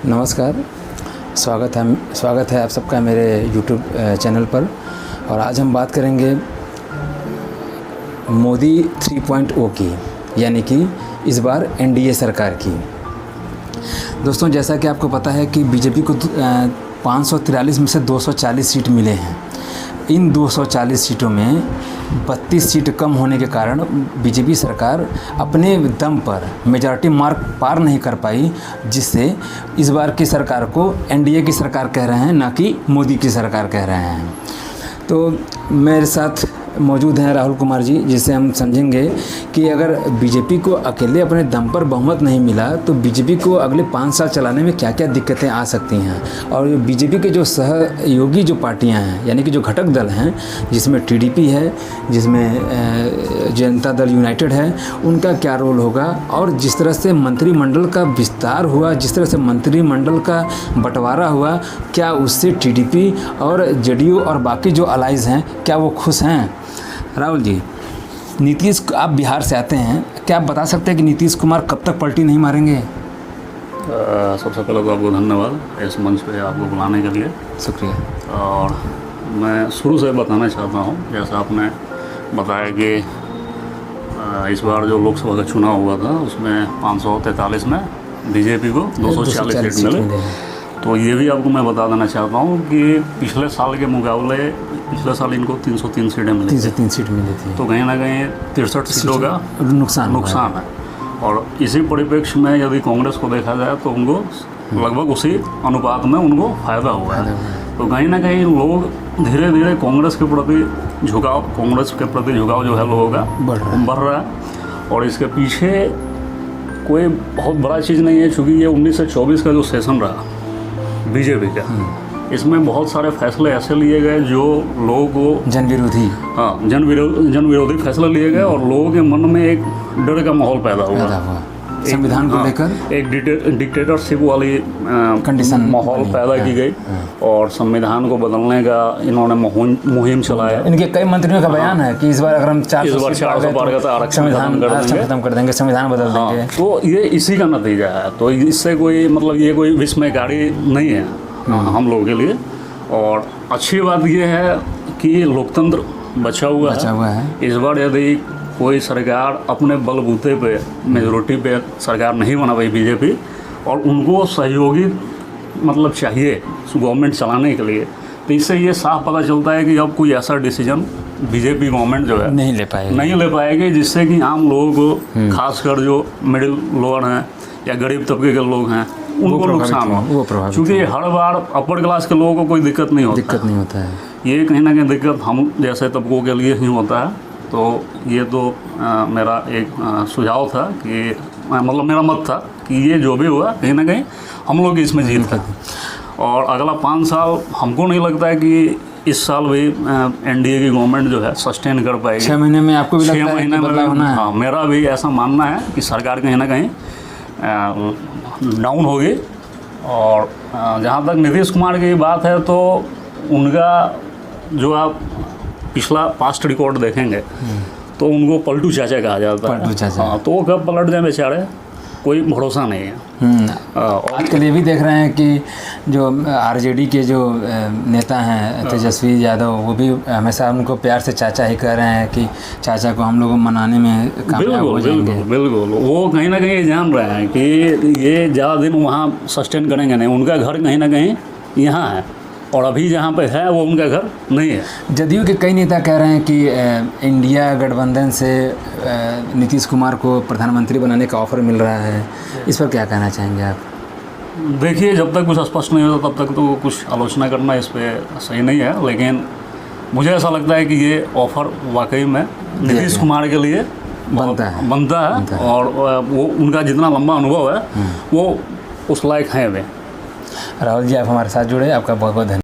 नमस्कार, स्वागत है आप सबका मेरे YouTube चैनल पर। और आज हम बात करेंगे मोदी 3.0 की, यानी कि इस बार एनडीए सरकार की। दोस्तों, जैसा कि आपको पता है कि बीजेपी को 543 में से 240 सीट मिले हैं। इन 240 सीटों में 32 सीट कम होने के कारण बीजेपी सरकार अपने दम पर मेजॉरिटी मार्क पार नहीं कर पाई, जिससे इस बार की सरकार को एनडीए की सरकार कह रहे हैं, ना कि मोदी की सरकार कह रहे हैं। तो मेरे साथ मौजूद हैं राहुल कुमार जी, जिससे हम समझेंगे कि अगर बीजेपी को अकेले अपने दम पर बहुमत नहीं मिला तो बीजेपी को अगले 5 साल चलाने में क्या क्या दिक्कतें आ सकती हैं। और बीजेपी के जो सहयोगी जो पार्टियां हैं, यानी कि जो घटक दल हैं, जिसमें टीडीपी है, जिसमें जनता दल यूनाइटेड है, उनका क्या रोल होगा। और जिस तरह से मंत्रिमंडल का विस्तार हुआ, जिस तरह से मंत्रिमंडल का बंटवारा हुआ, क्या उससे टीडीपी और जेडीयू और बाकी जो अलाइज हैं, क्या वो खुश हैं। राहुल जी, नीतीश, आप बिहार से आते हैं, क्या आप बता सकते हैं कि नीतीश कुमार कब तक पलटी नहीं मारेंगे। सबसे पहले तो आपको धन्यवाद इस मंच पे आपको बुलाने के लिए। शुक्रिया। और मैं शुरू से बताना चाहता हूँ, जैसा आपने बताया कि इस बार जो लोकसभा का चुनाव हुआ था उसमें 543 में बीजेपी को 240 सीट मिले। तो ये भी आपको मैं बता देना चाहता हूँ कि पिछले साल के मुकाबले पिछले साल इनको 303 सीटें मिली, 303 सीट मिली थी। तो कहीं ना कहीं 63 सीटों का नुकसान है। और इसी परिप्रेक्ष्य में यदि कांग्रेस को देखा जाए तो उनको लगभग उसी अनुपात में उनको फायदा हुआ है। तो कहीं ना कहीं लोग धीरे धीरे कांग्रेस के प्रति झुकाव जो है लोगों का बढ़ रहा है। और इसके पीछे कोई बहुत बड़ा चीज़ नहीं है, चूँकि ये 19 से 24 का जो सेशन रहा बीजेपी का, इसमें बहुत सारे फैसले ऐसे लिए गए जो लोगों को जन विरोधी फैसले लिए गए और लोगों के मन में एक डर का माहौल पैदा हुआ। संविधान को लेकर एक डिक्टेटरशिप वाली कंडीशन माहौल पैदा की गई और संविधान को बदलने का इन्होंने मुहिम चलाया। इनके कई मंत्रियों का बयान है कि इस बार अगर हम 400 पार का आरक्षण खत्म कर देंगे, संविधान बदल देंगे। तो ये इसी का नतीजा है। तो इससे कोई ये कोई विस्मयकारी नहीं है हम लोगों के लिए। और अच्छी बात ये है कि लोकतंत्र बचा हुआ है। इस बार यदि कोई सरकार अपने बलबूते पे मेजोरिटी पे सरकार नहीं बना पाई बीजेपी, और उनको सहयोगी चाहिए गवर्नमेंट चलाने के लिए, तो इससे ये साफ पता चलता है कि अब कोई ऐसा डिसीजन बीजेपी गवर्नमेंट जो है नहीं ले पाएगी जिससे कि आम लोगों को, खासकर जो मिडिल लोअर हैं या गरीब तबके के लोग हैं, उनको नुकसान हो। क्योंकि हर बार अपर क्लास के लोगों को कोई दिक्कत नहीं होता है। ये कहीं ना कहीं दिक्कत हम जैसे तबकों के लिए ही होता है। तो ये तो मेरा एक सुझाव था कि मेरा मत था कि ये जो भी हुआ कहीं ना कहीं हम लोग की इसमें जीत है। और अगला 5 साल हमको नहीं लगता है कि इस साल भी एनडीए की गवर्नमेंट जो है सस्टेन कर पाएगी। 6 महीने में आपको भी लगता है 6 महीने में? हाँ, मेरा भी ऐसा मानना है कि सरकार कहीं ना कहीं डाउन होगी। और जहाँ तक नीतीश कुमार की बात है, तो उनका जो आप पिछला पास्ट रिकॉर्ड देखेंगे तो उनको पलटू चाचा कहा जाता है। हाँ, तो वो कब पलट जाए बेचारे, कोई भरोसा नहीं है। और आजकल ये भी देख रहे हैं कि जो आरजेडी के जो नेता हैं तेजस्वी यादव, वो भी हमेशा उनको प्यार से चाचा ही कह रहे हैं कि चाचा को हम लोग मनाने में कामयाब हो जाएंगे। बिल्कुल, वो कहीं ना कहीं जान रहे हैं कि ये ज़्यादा दिन वहाँ सस्टेन करेंगे नहीं। उनका घर कहीं ना कहीं यहाँ है और अभी जहाँ पे है वो उनका घर नहीं है। जदयू के कई नेता कह रहे हैं कि इंडिया गठबंधन से नीतीश कुमार को प्रधानमंत्री बनाने का ऑफर मिल रहा है। इस पर क्या कहना चाहेंगे आप। देखिए, जब तक कुछ स्पष्ट नहीं होता तब तक तो कुछ आलोचना करना इस पर सही नहीं है। लेकिन मुझे ऐसा लगता है कि ये ऑफ़र वाकई में नीतीश कुमार के लिए बनता है। और वो उनका जितना लंबा अनुभव है वो उस लायक है वे। राहुल जी, आप हमारे साथ जुड़े, आपका बहुत बहुत धन्यवाद।